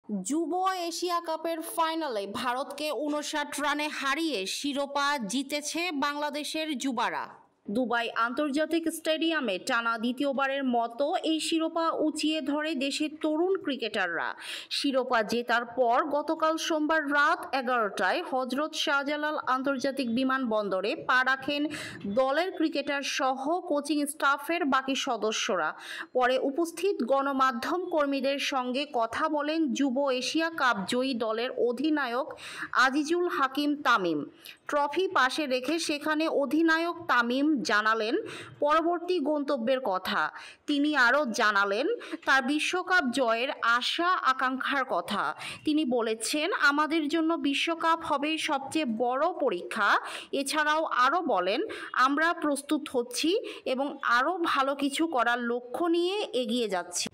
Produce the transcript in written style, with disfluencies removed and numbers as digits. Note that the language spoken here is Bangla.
যুব এশিয়া কাপের ফাইনালে ভারতকে ৫৯ রানে হারিয়ে শিরোপা জিতেছে বাংলাদেশের যুবারা। দুবাই আন্তর্জাতিক স্টেডিয়ামে টানা দ্বিতীয়বারের মতো এই শিরোপা উঁচিয়ে ধরে দেশের তরুণ ক্রিকেটাররা। শিরোপা জেতার পর গতকাল সোমবার রাত ১১টায় হজরত শাহজালাল আন্তর্জাতিক বিমানবন্দরে পা রাখেন দলের ক্রিকেটার সহ কোচিং স্টাফের বাকি সদস্যরা। পরে উপস্থিত গণমাধ্যম কর্মীদের সঙ্গে কথা বলেন যুব এশিয়া কাপ জয়ী দলের অধিনায়ক আজিজুল হাকিম তামিম। ট্রফি পাশে রেখে সেখানে অধিনায়ক তামিম জানালেন পরবর্তী গন্তব্যের কথা। তিনি আরও জানালেন তার বিশ্বকাপ জয়ের আশা আকাঙ্ক্ষার কথা। তিনি বলেছেন, আমাদের জন্য বিশ্বকাপ হবে সবচেয়ে বড় পরীক্ষা। এছাড়াও আরও বলেন, আমরা প্রস্তুত হচ্ছি এবং আরও ভালো কিছু করার লক্ষ্য নিয়ে এগিয়ে যাচ্ছি।